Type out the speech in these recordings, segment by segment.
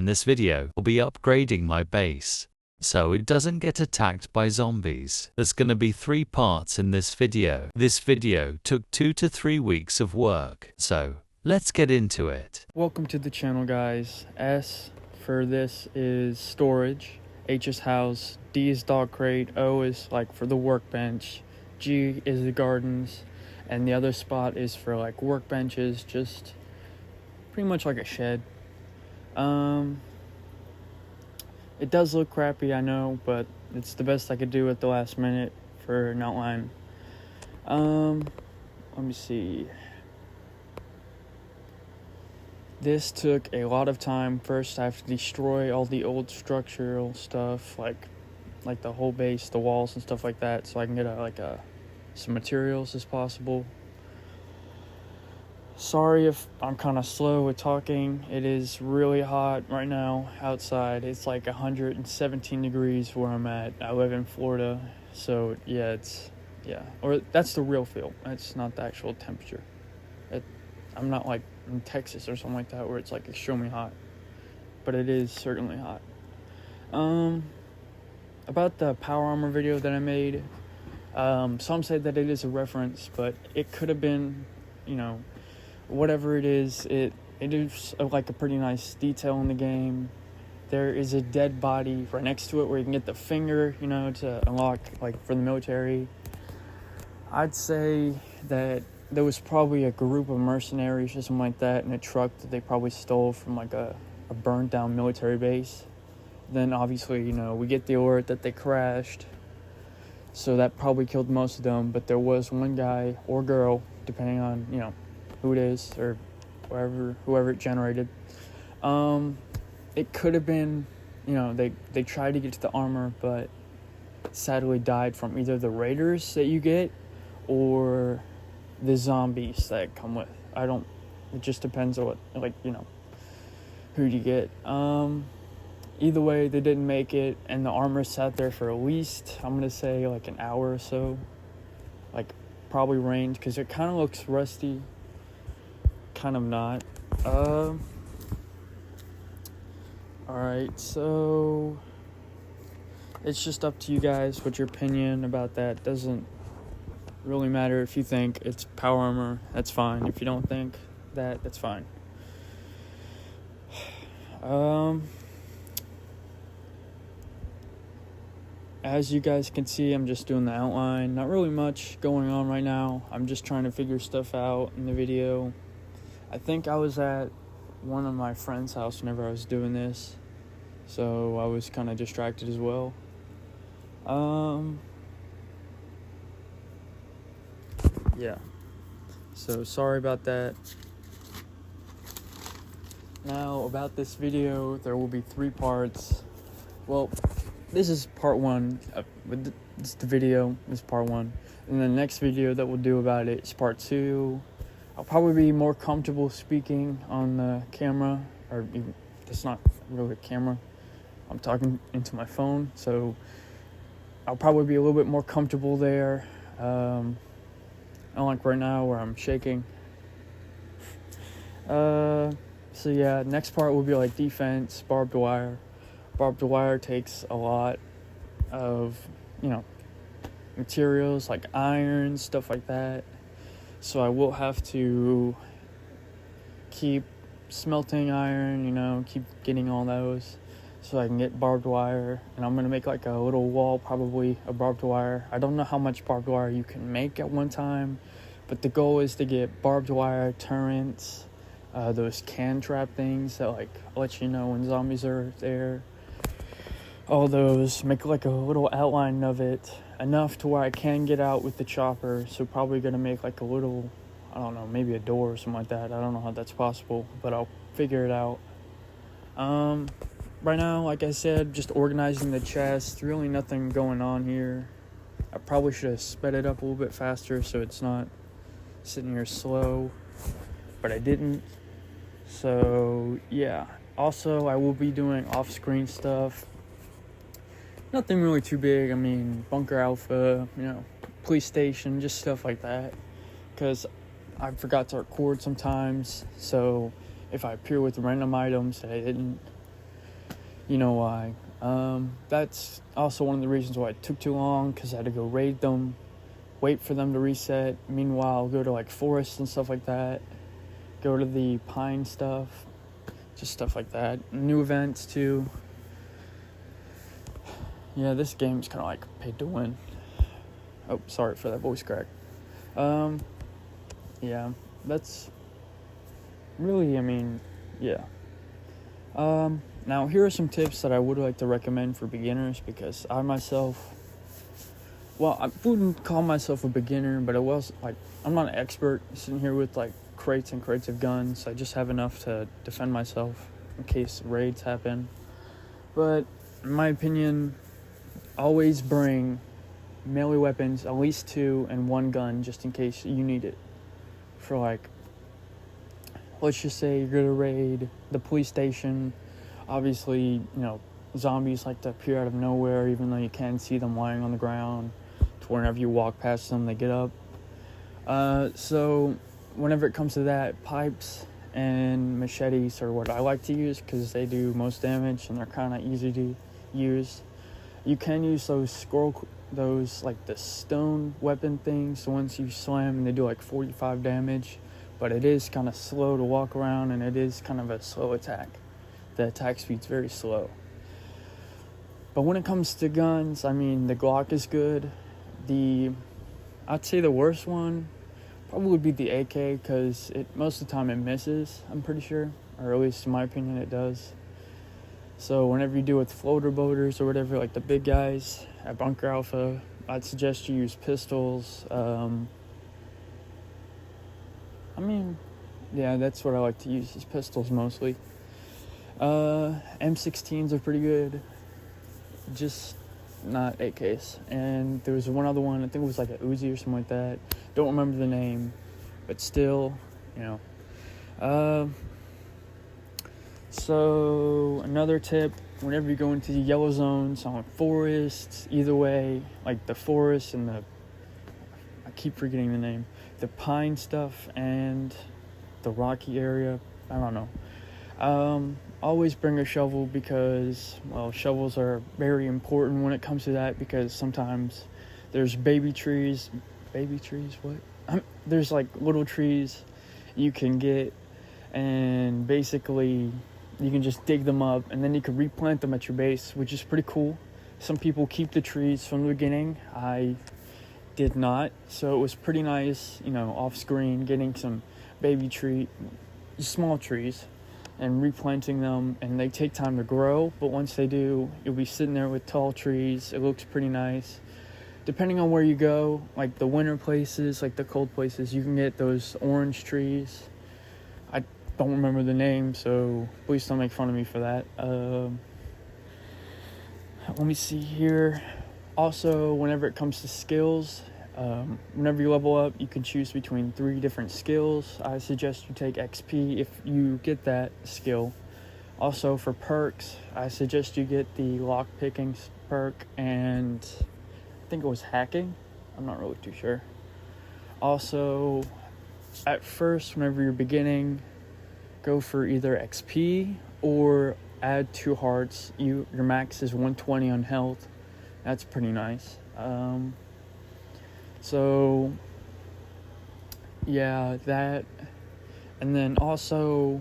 this video, I'll be upgrading my base so it doesn't get attacked by zombies. There's gonna be 3 parts in this video. This video took 2 to 3 weeks of work, so let's get into it. Welcome to the channel, guys. S for this is storage, H is house, D is dog crate, O is like for the workbench, G is the gardens, and the other spot is for like workbenches, just pretty much like a shed. It does look crappy, I know, but it's the best I could do at the last minute for an outline. Let me see. This took a lot of time. First, I have to destroy all the old structural stuff, like the whole base, the walls and stuff like that, so I can get some materials as possible. Sorry if I'm kind of slow with talking. It is really hot right now outside. It's like 117 degrees where I'm at. I live in Florida, so yeah, or that's the real feel. That's not the actual temperature. I'm not like in Texas or something like that where it's like extremely hot, but it is certainly hot. About the power armor video that I made, some say that it is a reference, but it could have been, whatever it is like a pretty nice detail in the game. There is a dead body right next to it where you can get the finger, to unlock, like, for the military. I'd say that there was probably a group of mercenaries or something like that in a truck that they probably stole from like a burned down military base. Then obviously, we get the alert that they crashed, so that probably killed most of them. But there was one guy or girl, depending on who it is or whoever it generated. It could have been, they tried to get to the armor, but sadly died from either the raiders that you get or the zombies that come with. It just depends on what, who you get. Either way, they didn't make it, and the armor sat there for at least, I'm gonna say, like an hour or so. Like, probably rained, because it kind of looks rusty. Kind of not. Alright, so it's just up to you guys what your opinion about that. Doesn't really matter. If you think it's power armor, that's fine. If you don't think that, that's fine. As you guys can see, I'm just doing the outline. Not really much going on right now. I'm just trying to figure stuff out in the video. I think I was at one of my friend's house whenever I was doing this, so I was kind of distracted as well. Yeah, so sorry about that. Now, about this video, there will be 3 parts. Well, this is part 1. This is the video. This is part 1. And the next video that we'll do about it is part 2. I'll probably be more comfortable speaking on the camera, or even, it's not really a camera. I'm talking into my phone, so I'll probably be a little bit more comfortable there. Unlike right now where I'm shaking. So yeah, next part will be like defense, barbed wire. Barbed wire takes a lot of, materials like iron, stuff like that. So I will have to keep smelting iron, keep getting all those so I can get barbed wire. And I'm going to make like a little wall, probably, of barbed wire. I don't know how much barbed wire you can make at one time, but the goal is to get barbed wire, turrets, those can trap things that like let you know when zombies are there. All those, make like a little outline of it, enough to where I can get out with the chopper. So probably gonna make like a little, I don't know, maybe a door or something like that. I don't know how that's possible, but I'll figure it out. Right now, like I said, just organizing the chest. Really nothing going on here. I probably should have sped it up a little bit faster so it's not sitting here slow, but I didn't. So yeah, also I will be doing off-screen stuff. Nothing really too big. I mean, Bunker Alpha, police station, just stuff like that, because I forgot to record sometimes. So if I appear with random items that I didn't you know why. That's also one of the reasons why it took too long, because I had to go raid them, wait for them to reset. Meanwhile, go to like forests and stuff like that. Go to the pine stuff, just stuff like that. New events too. Yeah, this game's kind of like paid to win. Oh, sorry for that voice crack. Yeah, that's really, yeah. Now here are some tips that I would like to recommend for beginners, because I myself, well, I wouldn't call myself a beginner, but I'm not an expert sitting here with like crates and crates of guns. I just have enough to defend myself in case raids happen. But in my opinion, always bring melee weapons, at least 2, and 1 gun, just in case you need it. For like, let's just say you're gonna raid the police station. Obviously, zombies like to appear out of nowhere, even though you can see them lying on the ground. To whenever you walk past them, they get up. So whenever it comes to that, pipes and machetes are what I like to use, because they do most damage and they're kind of easy to use. You can use those like the stone weapon things, the ones you slam and they do like 45 damage, but it is kind of slow to walk around, and it is kind of a slow attack. The attack speed's very slow. But when it comes to guns, the Glock is good. I'd say the worst one probably would be the AK, because most of the time it misses, I'm pretty sure, or at least in my opinion it does. So whenever you do with floater boaters or whatever, like the big guys at Bunker Alpha, I'd suggest you use pistols. Yeah, that's what I like to use, is pistols mostly. M16s are pretty good, just not AKs. And there was one other one, I think it was like a Uzi or something like that. Don't remember the name, but still, So another tip, whenever you go into the yellow zones on forests, either way, like the forest and I keep forgetting the name, the pine stuff and the rocky area, I don't know. Always bring a shovel, because, well, shovels are very important when it comes to that, because sometimes there's baby trees, there's like little trees you can get, and basically you can just dig them up, and then you can replant them at your base, which is pretty cool. Some people keep the trees from the beginning. I did not, so it was pretty nice, off screen, getting some small trees, and replanting them, and they take time to grow, but once they do, you'll be sitting there with tall trees. It looks pretty nice. Depending on where you go, like the winter places, like the cold places, you can get those orange trees. I don't remember the name, so please don't make fun of me for that. Let me see here. Also, whenever it comes to skills, whenever you level up, you can choose between 3 different skills. I suggest you take XP if you get that skill. Also, for perks, I suggest you get the lockpicking perk, and I think it was hacking. I'm not really too sure. Also, at first, whenever you're beginning, go for either XP or add 2 hearts. Your max is 120 on health. That's pretty nice. So yeah, that, and then also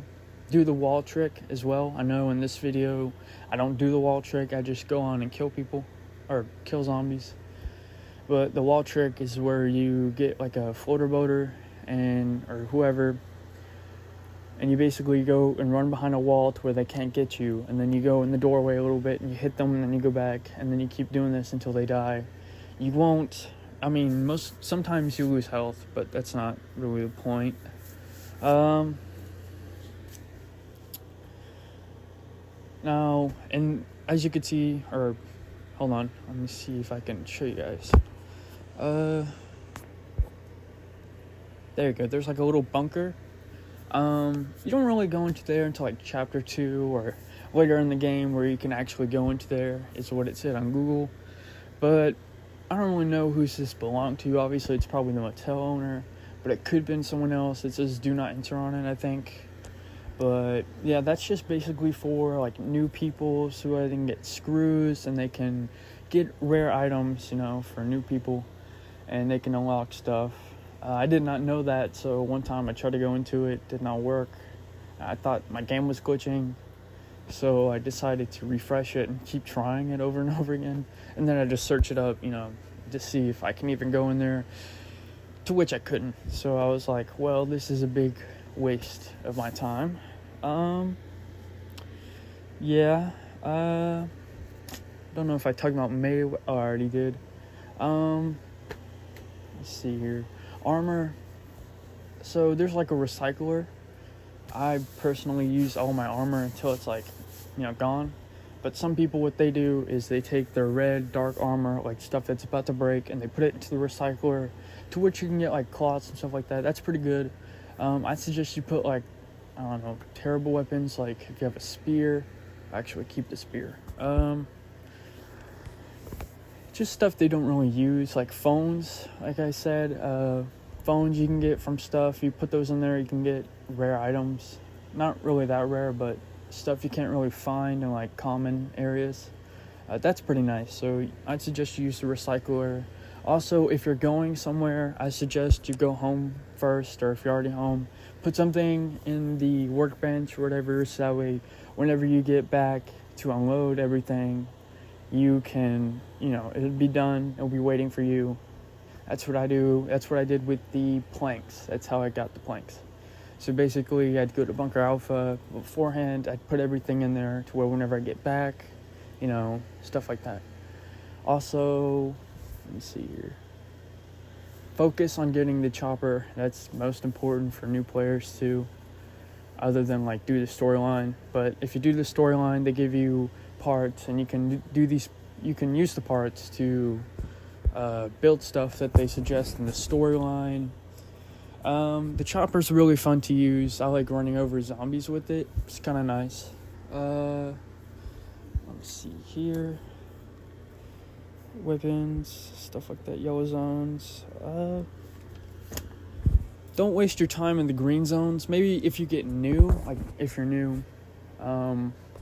do the wall trick as well. I know in this video I don't do the wall trick, I just go on and kill people, or kill zombies. But the wall trick is where you get like a floater boater or whoever, and you basically go and run behind a wall to where they can't get you, and then you go in the doorway a little bit and you hit them, and then you go back, and then you keep doing this until they die. You won't, sometimes you lose health, but that's not really the point. Now, and as you can see, or hold on, let me see if I can show you guys. There you go, there's like a little bunker. You don't really go into there until like chapter 2 or later in the game, where you can actually go into there, is what it said on Google. But I don't really know who's this belong to. Obviously it's probably the motel owner, but it could have been someone else. It says do not enter on it, I think. But yeah, that's just basically for like new people, so they can get screws and they can get rare items, for new people, and they can unlock stuff. I did not know that, so one time I tried to go into it, did not work. I thought my game was glitching, so I decided to refresh it and keep trying it over and over again. And then I just search it up, to see if I can even go in there, to which I couldn't. So I was like, well, this is a big waste of my time. Yeah, don't know if I talked about May. Oh, I already did. Let's see here. Armor. So there's like a recycler. I personally use all my armor until it's like, gone. But some people, what they do is they take their red, dark armor, like stuff that's about to break, and they put it into the recycler, to which you can get like cloths and stuff like that. That's pretty good. I suggest you put like, I don't know, terrible weapons, like if you have a spear. Actually, keep the spear. Just stuff they don't really use, like phones, like I said. Phones you can get from stuff. You put those in there, you can get rare items. Not really that rare, but stuff you can't really find in like common areas. That's pretty nice. So I'd suggest you use the recycler. Also, if you're going somewhere, I suggest you go home first, or if you're already home, put something in the workbench or whatever, so that way whenever you get back to unload everything, you can, it'll be done, it'll be waiting for you. That's what I do. That's what I did with the planks. That's how I got the planks. So basically, I'd go to Bunker Alpha beforehand. I'd put everything in there to where whenever I get back, stuff like that. Also, let me see here. Focus on getting the chopper. That's most important for new players too, other than like do the storyline. But if you do the storyline, they give you parts, and you can you can use the parts to build stuff that they suggest in the storyline. The chopper's really fun to use. I like running over zombies with it. It's kind of nice. Let's see here. Weapons, stuff like that. Yellow zones. Don't waste your time in the green zones. Maybe if you get new, like if you're new,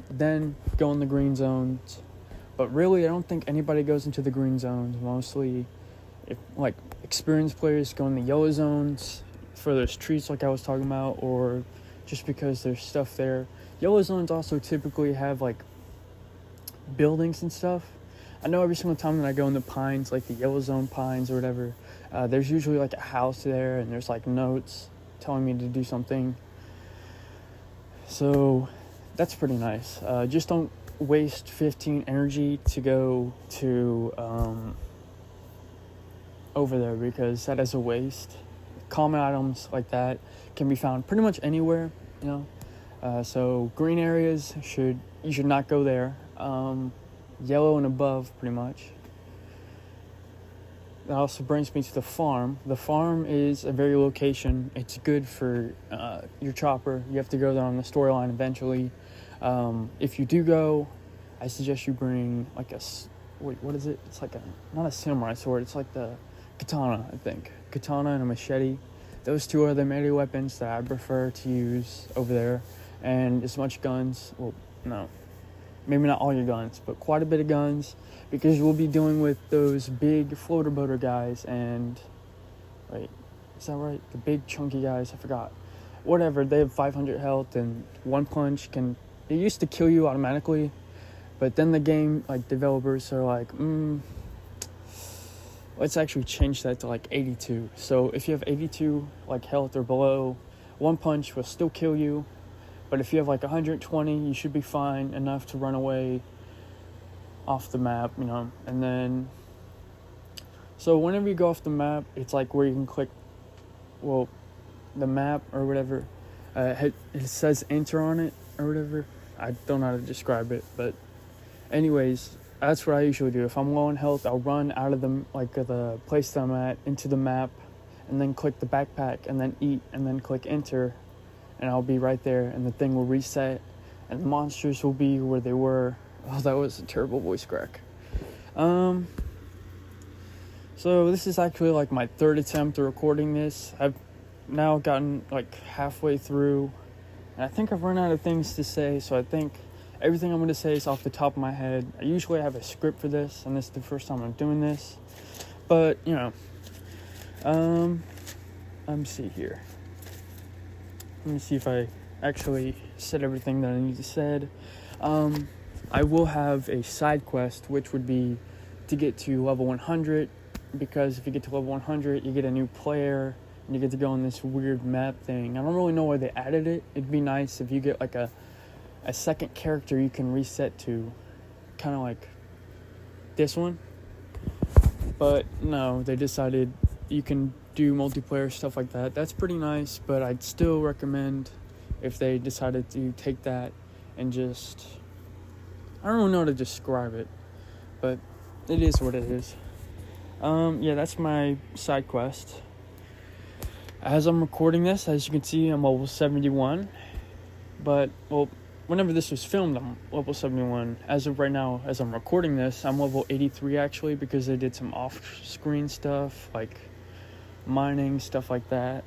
then go in the green zones. But really, I don't think anybody goes into the green zones. Mostly, if like experienced players go in the yellow zones for those trees like I was talking about, or just because there's stuff there. Yellow zones also typically have like buildings and stuff. I know every single time that I go in the pines, like the yellow zone pines or whatever, there's usually like a house there, and there's like notes telling me to do something. So that's pretty nice. Just don't waste 15 energy to go to over there, because that is a waste. Common items like that can be found pretty much anywhere, so green areas you should not go there. Yellow and above, pretty much. That also brings me to the farm. The farm is a very location. It's good for your chopper. You have to go there on the storyline eventually. If you do go, I suggest you bring like what is it? It's like not a samurai sword. It's like the katana, I think. Katana and a machete. Those two are the melee weapons that I prefer to use over there. And as much guns. Well, no. Maybe not all your guns, but quite a bit of guns. Because we'll be dealing with those big floater boater guys and... Wait, is that right? The big chunky guys, I forgot. Whatever, they have 500 health, and one punch can... It used to kill you automatically, but then the game, like, developers are like, let's actually change that to, like, 82. So if you have 82, like, health or below, one punch will still kill you. But if you have, like, 120, you should be fine enough to run away off the map, And then... So whenever you go off the map, it's, like, where you can click... Well, the map or whatever. It says enter on it or whatever. I don't know how to describe it, but anyways, that's what I usually do. If I'm low on health, I'll run out of the place that I'm at into the map, and then click the backpack, and then eat, and then click enter, and I'll be right there, and the thing will reset, and the monsters will be where they were. Oh, that was a terrible voice crack. So this is actually like my third attempt at recording this. I've now gotten like halfway through And I think I've run out of things to say, so I think everything I'm going to say is off the top of my head. I usually have a script for this, and this is the first time I'm doing this. But, let me see here. Let me see if I actually said everything that I need to said. I will have a side quest, which would be to get to level 100, because if you get to level 100, you get a new player, and you get to go on this weird map thing. I don't really know why they added it. It'd be nice if you get like a second character you can reset to, kind of like this one. But no, they decided you can do multiplayer stuff like that. That's pretty nice, but I'd still recommend if they decided to take that and just, I don't know how to describe it, but it is what it is. That's my side quest. As I'm recording this, as you can see, I'm level 71, but, whenever this was filmed, I'm level 71. As of right now, as I'm recording this, I'm level 83 actually, because they did some off-screen stuff, like mining, stuff like that.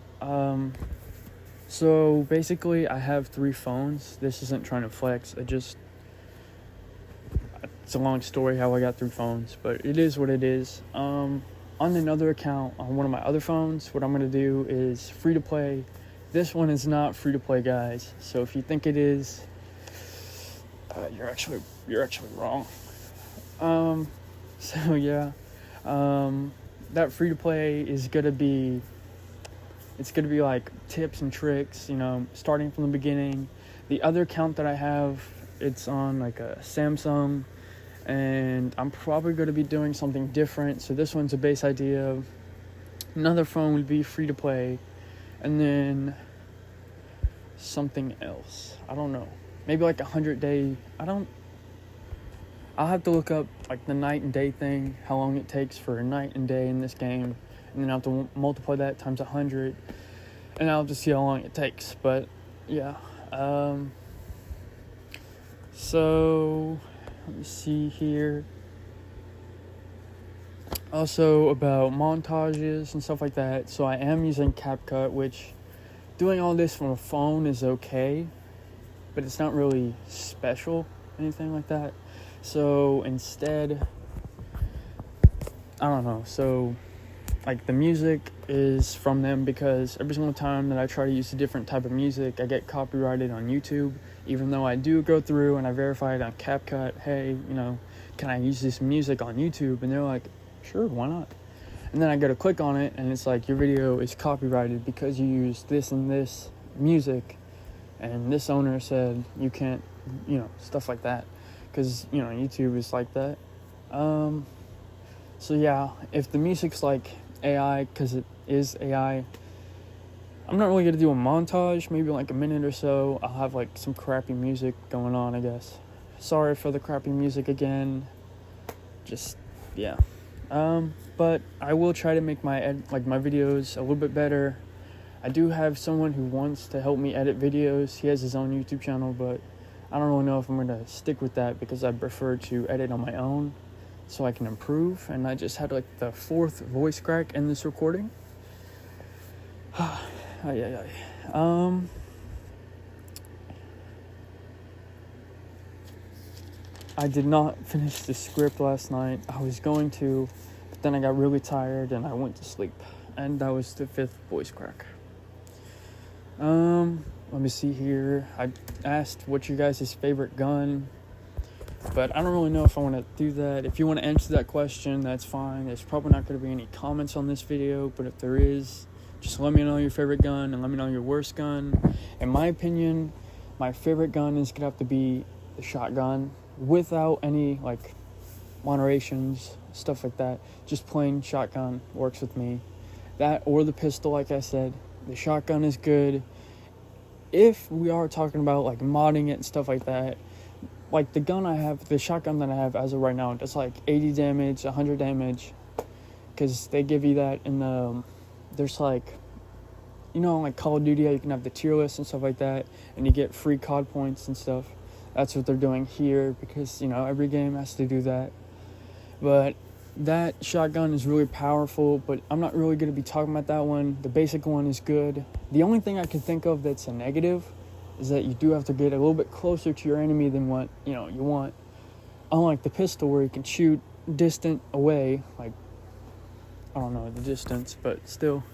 So basically, I have 3 phones. This isn't trying to flex. It's a long story how I got 3 phones, but it is what it is. On another account, on one of my other phones, what I'm going to do is free-to-play. This one is not free-to-play, guys. So if you think it is, you're actually wrong. That free to play is gonna be like tips and tricks, starting from the beginning. The other account that I have, it's on like a Samsung, and I'm probably gonna be doing something different. So this one's a base idea. Another phone would be free to play, and then something else. I don't know. Maybe like 100-day. I'll have to look up like the night and day thing, how long it takes for a night and day in this game, and then I'll have to multiply that times 100, and I'll just see how long it takes. But yeah, so let me see here. Also about montages and stuff like that. So I am using CapCut, which doing all this from a phone is okay, but it's not really special, anything like that. So instead, I don't know. So like the music is from them, because every single time that I try to use a different type of music, I get copyrighted on YouTube, even though I do go through and I verify it on CapCut. Hey, can I use this music on YouTube? And they're like, sure, why not? And then I go to click on it, and it's like, your video is copyrighted because you used this and this music, and this owner said you can't, stuff like that, because YouTube is like that. So yeah, if the music's like AI, because it is AI, I'm not really gonna do a montage. Maybe like a minute or so, I'll have like some crappy music going on, I guess. Sorry for the crappy music again. Just yeah. But I will try to make my videos a little bit better. I do have someone who wants to help me edit videos. He has his own YouTube channel, but I don't really know if I'm going to stick with that, because I prefer to edit on my own so I can improve. And I just had like the 4th voice crack in this recording. I did not finish the script last night. I was going to, but then I got really tired and I went to sleep. And that was the 5th voice crack. Let me see here. I asked what your guys' favorite gun, but I don't really know if I want to do that. If you want to answer that question, that's fine. There's probably not going to be any comments on this video, but if there is, just let me know your favorite gun and let me know your worst gun. In my opinion, my favorite gun is going to have to be the shotgun, without any like moderations, stuff like that. Just plain shotgun works with me. That or the pistol, like I said. The shotgun is good. If we are talking about like modding it and stuff like that, like the shotgun that I have as of right now, it's like 80 damage, 100 damage, because they give you that in the, there's like, like Call of Duty, you can have the tier list and stuff like that, and you get free COD points and stuff. That's what they're doing here, because every game has to do that. But that shotgun is really powerful, but I'm not really going to be talking about that one. The basic one is good. The only thing I can think of that's a negative is that you do have to get a little bit closer to your enemy than what you want. Unlike the pistol where you can shoot distant away, like, I don't know the distance, but still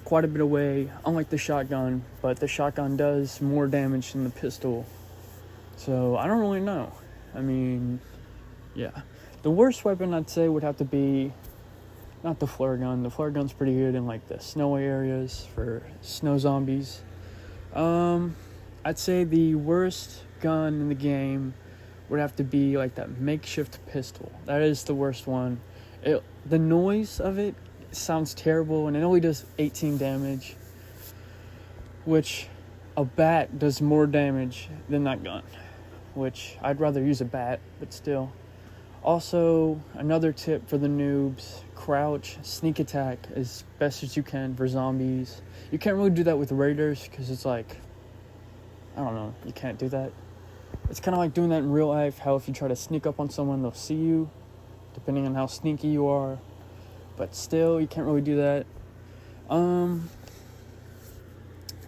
quite a bit away, unlike the shotgun. But the shotgun does more damage than the pistol, so I don't really know. I mean, yeah, the worst weapon I'd say would have to be not the flare gun. The flare gun's pretty good in like the snowy areas for snow zombies. I'd say the worst gun in the game would have to be like that makeshift pistol. That is the worst one. The noise of it sounds terrible, and it only does 18 damage, which a bat does more damage than that gun, which I'd rather use a bat, but still. Also, another tip for the noobs: crouch, sneak attack as best as you can for zombies. You can't really do that with raiders because it's like, I don't know, you can't do that. It's kind of like doing that in real life, how if you try to sneak up on someone, they'll see you, depending on how sneaky you are. But still, you can't really do that. Let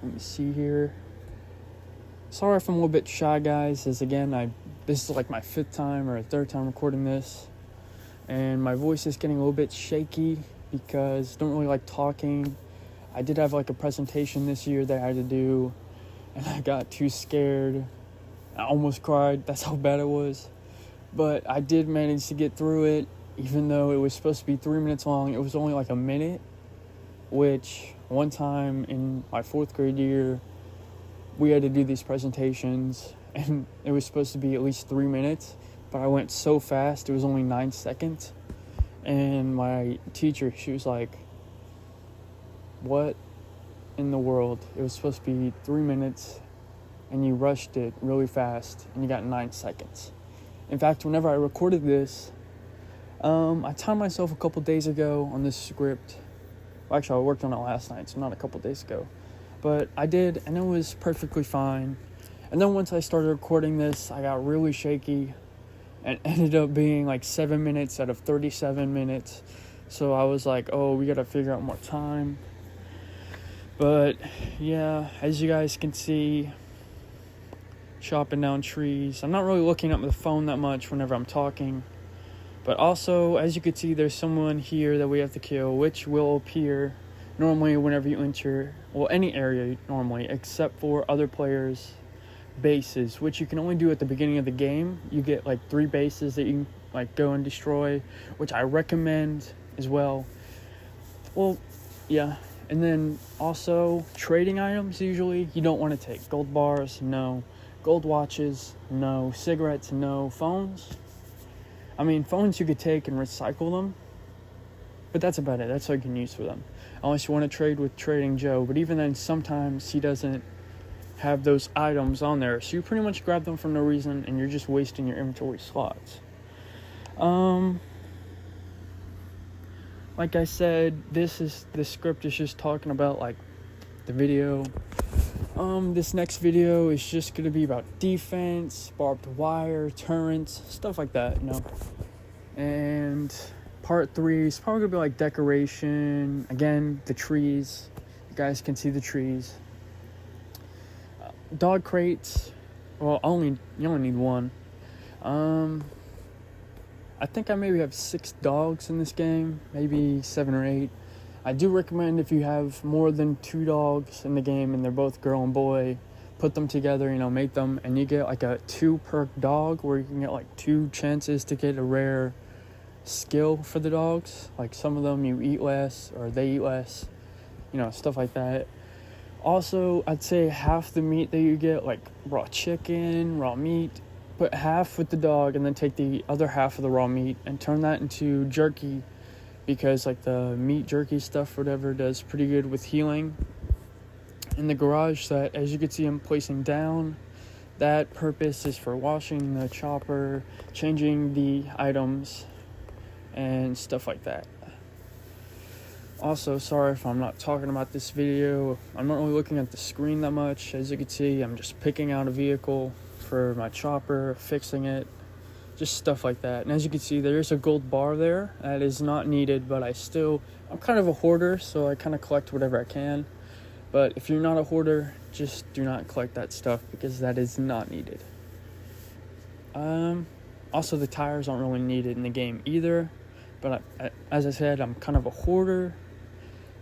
me see here. Sorry if I'm a little bit shy, guys, as again, this is like my 5th time or 3rd time recording this, and my voice is getting a little bit shaky because I don't really like talking. I did have like a presentation this year that I had to do, and I got too scared. I almost cried. That's how bad it was. But I did manage to get through it, even though it was supposed to be 3 minutes long. It was only like a minute, which one time in my 4th grade year, we had to do these presentations, and it was supposed to be at least 3 minutes, but I went so fast, it was only 9 seconds. And my teacher, she was like, what in the world? It was supposed to be 3 minutes, and you rushed it really fast, and you got 9 seconds. In fact, whenever I recorded this, I timed myself a couple days ago on this script. Well, actually, I worked on it last night, so not a couple days ago. But I did, and it was perfectly fine. And then once I started recording this, I got really shaky, and ended up being like 7 minutes out of 37 minutes. So I was like, oh, we gotta figure out more time. But yeah, as you guys can see, chopping down trees. I'm not really looking at the phone that much whenever I'm talking. But also, as you can see, there's someone here that we have to kill, which will appear normally whenever you enter, well, any area normally, except for other players' bases, which you can only do at the beginning of the game. You get like 3 bases that you can like go and destroy, which I recommend as well. Well, yeah. And then also trading items, usually you don't want to take gold bars, no. Gold watches, no. Cigarettes, no. Phones, I mean, phones you could take and recycle them, but that's about it. That's all you can use for them, unless you want to trade with Trading Joe. But even then, sometimes he doesn't have those items on there, so you pretty much grab them for no reason, and you're just wasting your inventory slots. Like I said, this script is just talking about like the video. This next video is just gonna be about defense, barbed wire, turrets, stuff like that, you know. And part 3 is probably gonna be like decoration. Again, the trees. You guys can see the trees. Dog crates. Well, you only need 1. I think I maybe have 6 dogs in this game, maybe 7 or 8. I do recommend if you have more than 2 dogs in the game and they're both girl and boy, put them together, you know, mate them, and you get like a 2 perk dog where you can get like 2 chances to get a rare skill for the dogs. Like some of them you eat less or they eat less, you know, stuff like that. Also, I'd say half the meat that you get, like raw chicken, raw meat, put half with the dog and then take the other half of the raw meat and turn that into jerky, because like the meat jerky stuff or whatever does pretty good with healing. In the garage that, as you can see, I'm placing down, that purpose is for washing the chopper, changing the items, and stuff like that. Also, sorry if I'm not talking about this video. I'm not really looking at the screen that much. As you can see, I'm just picking out a vehicle for my chopper, fixing it, just stuff like that. And as you can see, there's a gold bar there that is not needed, but I'm kind of a hoarder, so I kind of collect whatever I can. But if you're not a hoarder, just do not collect that stuff because that is not needed. Also, the tires aren't really needed in the game either. But as I said, I'm kind of a hoarder.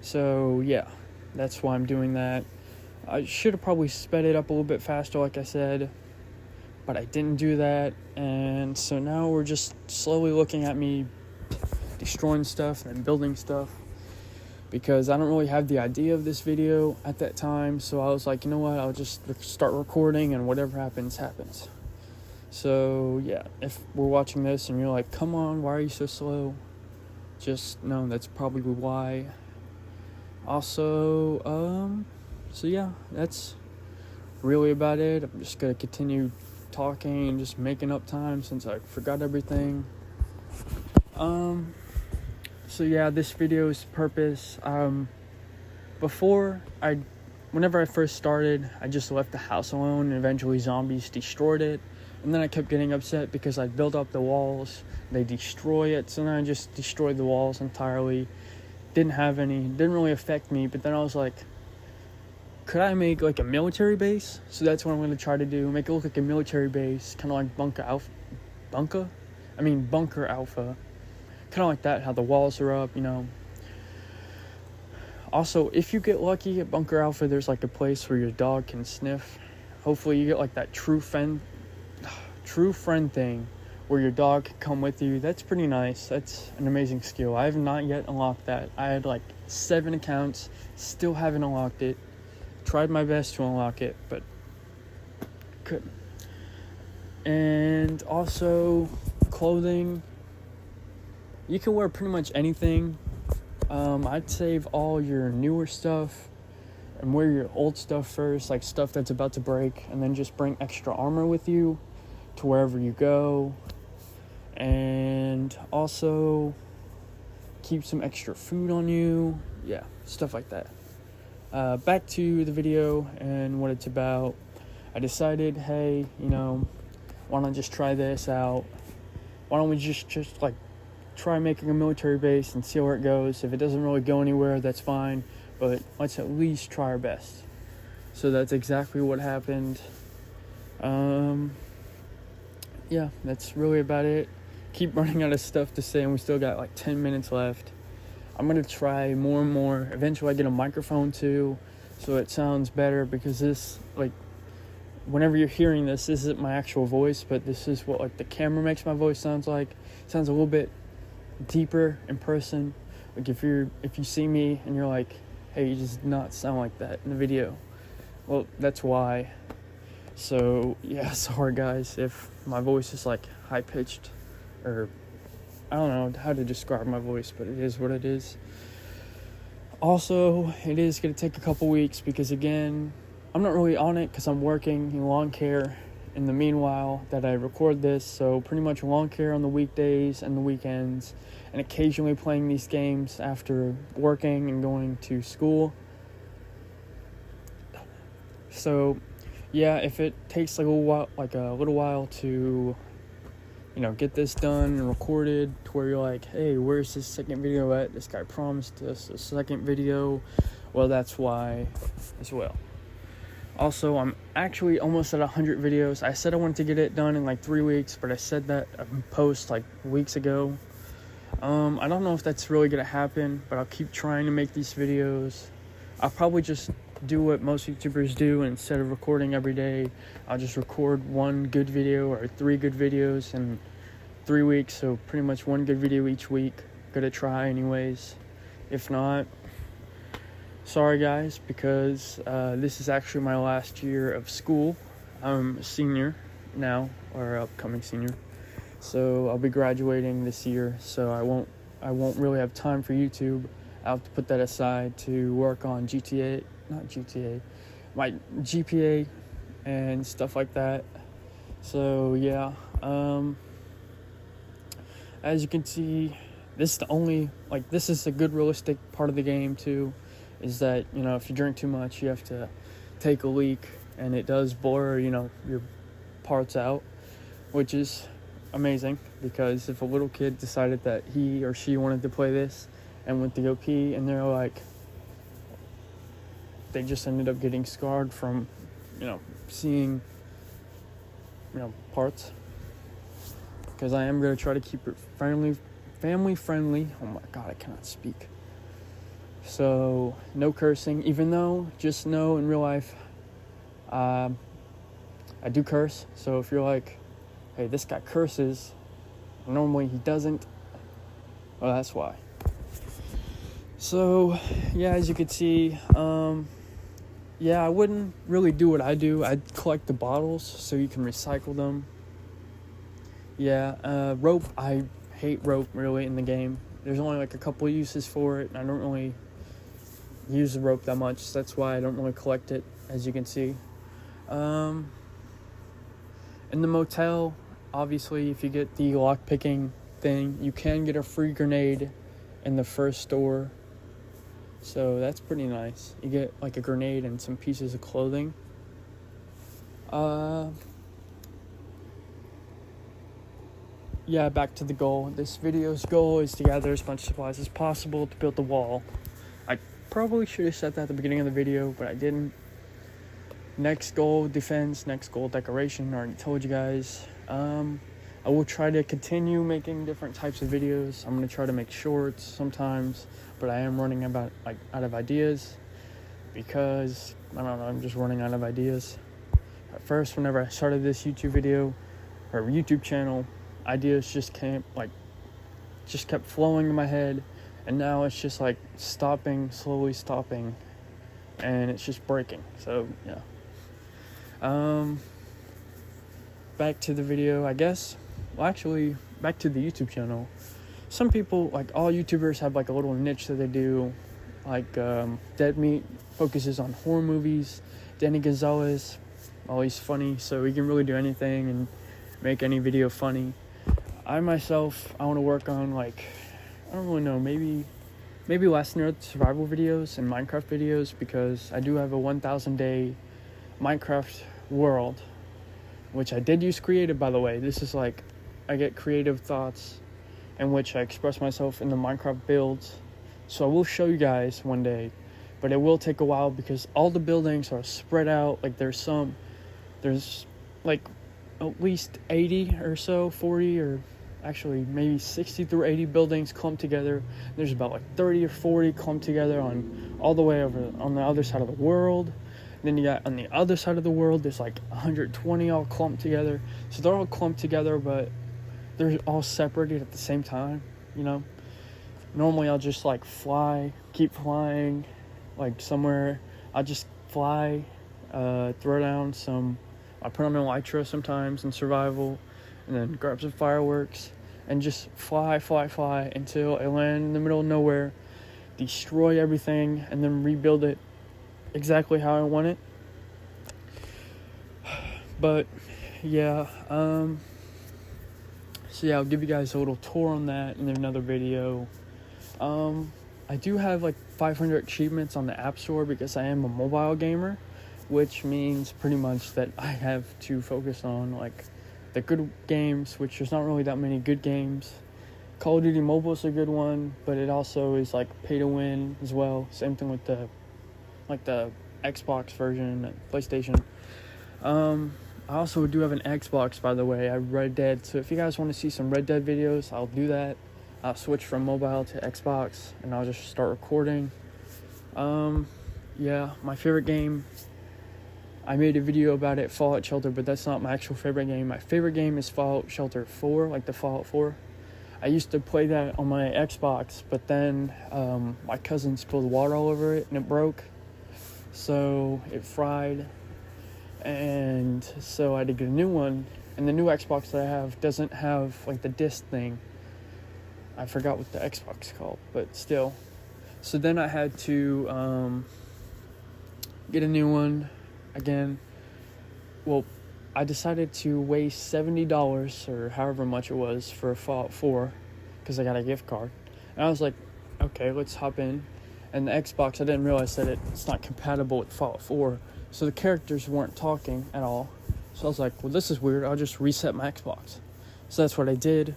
So yeah, that's why I'm doing that. I should have probably sped it up a little bit faster, like I said. But I didn't do that. And so now we're just slowly looking at me destroying stuff and building stuff. Because I don't really have the idea of this video at that time. So I was like, you know what, I'll just start recording and whatever happens, happens. So yeah, if we're watching this and you're like, come on, why are you so slow? Just know that's probably why. Also, so yeah, that's really about it. I'm just going to continue talking and just making up time since I forgot everything. So yeah, this video's purpose, whenever I first started, I just left the house alone and eventually zombies destroyed it. And then I kept getting upset because I built up the walls, they destroy it, so then I just destroyed the walls entirely. Didn't really affect me, but then I was like, could I make like a military base? So that's what I'm going to try to do, make it look like a military base, kind of like Bunker Alpha. Kind of like that, how the walls are up, you know. Also, if you get lucky at Bunker Alpha, there's like a place where your dog can sniff. Hopefully you get like that true friend thing where your dog can come with you. That's pretty nice. That's an amazing skill. I have not yet unlocked that. I had like 7 accounts, still haven't unlocked it. Tried my best to unlock it, but couldn't. And also, clothing. You can wear pretty much anything. I'd save all your newer stuff and wear your old stuff first, like stuff that's about to break, and then just bring extra armor with you to wherever you go. And also keep some extra food on you. Yeah, stuff like that. Back to the video and what it's about. I decided, hey, you know, why not just try this out? Why don't we just like try making a military base and see where it goes. If it doesn't really go anywhere, that's fine, but let's at least try our best. So that's exactly what happened. Yeah, that's really about it. Keep running out of stuff to say, and we still got like 10 minutes left. I'm gonna try more and more. Eventually I get a microphone too, so it sounds better, because this, like, whenever you're hearing this isn't my actual voice, but this is what like the camera makes my voice sounds like. It sounds a little bit deeper in person. Like if you see me and you're like, hey, you just not sound like that in the video, well, that's why. So yeah, sorry guys if my voice is like high pitched, or I don't know how to describe my voice, but it is what it is. Also, it is going to take a couple weeks because, again, I'm not really on it because I'm working in lawn care in the meanwhile that I record this. So pretty much lawn care on the weekdays and the weekends, and occasionally playing these games after working and going to school. So yeah, if it takes like a little while to, you know, get this done and recorded to where you're like, hey, where's this second video at? This guy promised us a second video. Well, that's why as well. Also, I'm actually almost at 100 videos. I said I wanted to get it done in like 3 weeks, but I said that post like weeks ago. I don't know if that's really gonna happen, but I'll keep trying to make these videos. I'll probably just do what most YouTubers do, and instead of recording every day, I'll just record 1 good video or 3 good videos in 3 weeks. So pretty much 1 good video each week. Gonna try anyways. If not, sorry guys, because this is actually my last year of school. I'm a senior now, or upcoming senior. So I'll be graduating this year, so I won't really have time for YouTube. I'll have to put that aside to work on my GPA and stuff like that. So yeah, as you can see, this is a good realistic part of the game too, is that, you know, if you drink too much, you have to take a leak, and it does blur, you know, your parts out, which is amazing, because if a little kid decided that he or she wanted to play this and went to go pee, and they're like, they just ended up getting scarred from, seeing, parts. Because I am going to try to keep it family friendly. Oh my god, I cannot speak. So, no cursing, even though, just know in real life, I do curse. So if you're like, hey, this guy curses, normally he doesn't, well, that's why. So, yeah, as you can see, I wouldn't really do what I do. I'd collect the bottles so you can recycle them. Yeah, rope, I hate rope, really, in the game. There's only, like, a couple uses for it, and I don't really use the rope that much. That's why I don't really collect it, as you can see. In the motel, obviously, if you get the lock-picking thing, you can get a free grenade in the first store. So that's pretty nice. You get like a grenade and some pieces of clothing. Back to the goal. This video's goal is to gather as much supplies as possible to build the wall. I probably should have said that at the beginning of the video, but I didn't. Next goal, defense. Next goal, decoration. I already told you guys. I will try to continue making different types of videos. I'm going to try to make shorts sometimes, but I am running out of ideas because, I don't know, I'm just running out of ideas. At first, whenever I started this YouTube video, or YouTube channel, ideas just kept flowing in my head, and now it's just like slowly stopping, and it's just breaking. So, yeah. Back to the video, I guess. Well, actually, back to the YouTube channel. Some people, like all YouTubers, have like a little niche that they do. Like, Dead Meat focuses on horror movies. Danny Gonzalez, he's funny, so he can really do anything and make any video funny. I myself, I want to work on, like, I don't really know, maybe Last Nerd survival videos and Minecraft videos, because I do have a 1,000 day Minecraft world, which I did use creative, by the way. This is like, I get creative thoughts in which I express myself in the Minecraft builds. So I will show you guys one day, but it will take a while because all the buildings are spread out. Like there's like at least 80 or so, 40 or actually maybe 60 through 80 buildings clumped together. There's about like 30 or 40 clumped together on all the way over on the other side of the world. Then you got on the other side of the world, there's like 120 all clumped together. So they're all clumped together, but they're all separated at the same time, Normally I'll just like keep flying, like somewhere. I'll just fly, throw down I put on an elytra sometimes in survival, and then grab some fireworks, and just fly until I land in the middle of nowhere, destroy everything, and then rebuild it exactly how I want it. But yeah, so yeah, I'll give you guys a little tour on that in another video. I do have like 500 achievements on the App Store because I am a mobile gamer, which means pretty much that I have to focus on like the good games, which there's not really that many good games. Call of Duty Mobile is a good one, but it also is like pay to win as well. Same thing with the Xbox version, PlayStation. I also do have an Xbox, by the way. I have Red Dead, so if you guys want to see some Red Dead videos, I'll do that. I'll switch from mobile to Xbox, and I'll just start recording. My favorite game, I made a video about it, Fallout Shelter, but that's not my actual favorite game. My favorite game is Fallout Shelter 4, like the Fallout 4. I used to play that on my Xbox, but then my cousin spilled water all over it, and it broke. So it fried, and so I had to get a new one. And the new Xbox that I have doesn't have like the disc thing. I forgot what the Xbox is called, but still. So then I had to get a new one again. Well, I decided to waste $70 or however much it was for a Fallout 4 because I got a gift card. And I was like, okay, let's hop in. And the Xbox, I didn't realize that it's not compatible with Fallout 4. So the characters weren't talking at all. So I was like, well, this is weird. I'll just reset my Xbox. So that's what I did.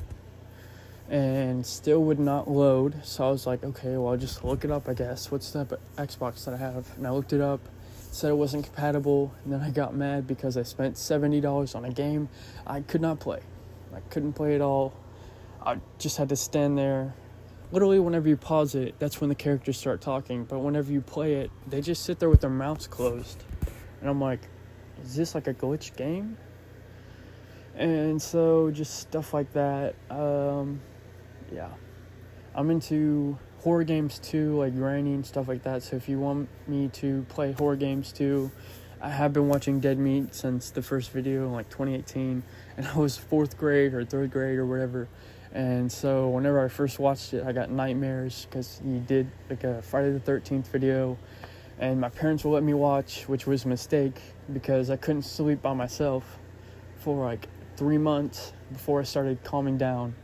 and still would not load. So I was like, okay, well, I'll just look it up, I guess. What's the type of Xbox that I have? And I looked it up, said it wasn't compatible, and then I got mad because I spent $70 on a game I could not play. I couldn't play at all. I just had to stand there. Literally, whenever you pause it, that's when the characters start talking. But whenever you play it, they just sit there with their mouths closed. And I'm like, is this like a glitch game? And so just stuff like that. Yeah. I'm into horror games too, like Granny and stuff like that. So if you want me to play horror games too, I have been watching Dead Meat since the first video in like 2018. And I was 4th grade or 3rd grade or whatever. And so whenever I first watched it, I got nightmares because he did like a Friday the 13th video. And my parents would let me watch, which was a mistake because I couldn't sleep by myself for like 3 months before I started calming down.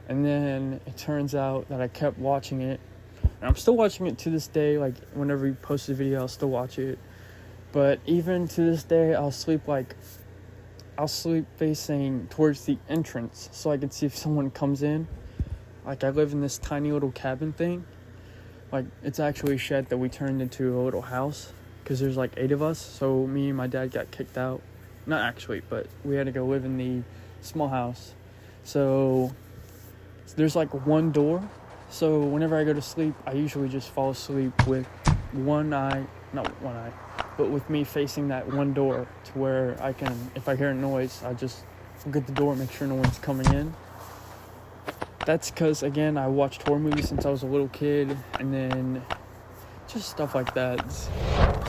And then it turns out that I kept watching it. And I'm still watching it to this day. Like whenever he posts a video, I'll still watch it. But even to this day, I'll sleep facing towards the entrance so I can see if someone comes in. Like I live in this tiny little cabin thing. Like it's actually a shed that we turned into a little house because there's like 8 of us. So me and my dad got kicked out. Not actually, but we had to go live in the small house. So there's like one door. So whenever I go to sleep, I usually just fall asleep with but with me facing that one door to where I can, if I hear a noise, I just look at the door and make sure no one's coming in. That's because, again, I watched horror movies since I was a little kid, and then just stuff like that.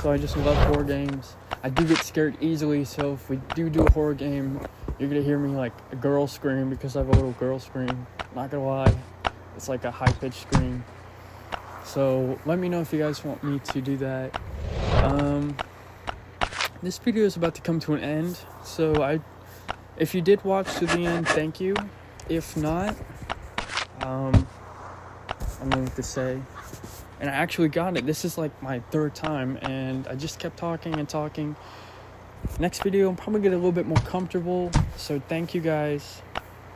So I just love horror games. I do get scared easily, so if we do a horror game, you're going to hear me like a girl scream because I have a little girl scream. Not going to lie, it's like a high-pitched scream. So let me know if you guys want me to do that. This video is about to come to an end, so if you did watch to the end, thank you. If not, I don't know what to say. And I actually got it. This is like my 3rd time, and I just kept talking and talking. Next video, I'm probably get a little bit more comfortable. So thank you guys.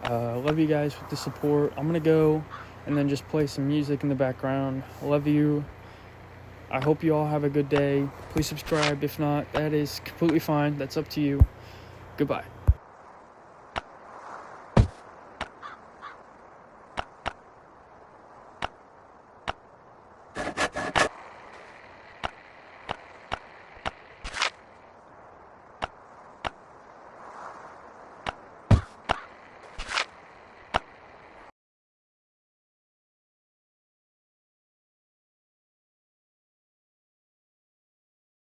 Love you guys with the support. I'm gonna go and then just play some music in the background. Love you. I hope you all have a good day. Please subscribe. If not, that is completely fine. That's up to you. Goodbye.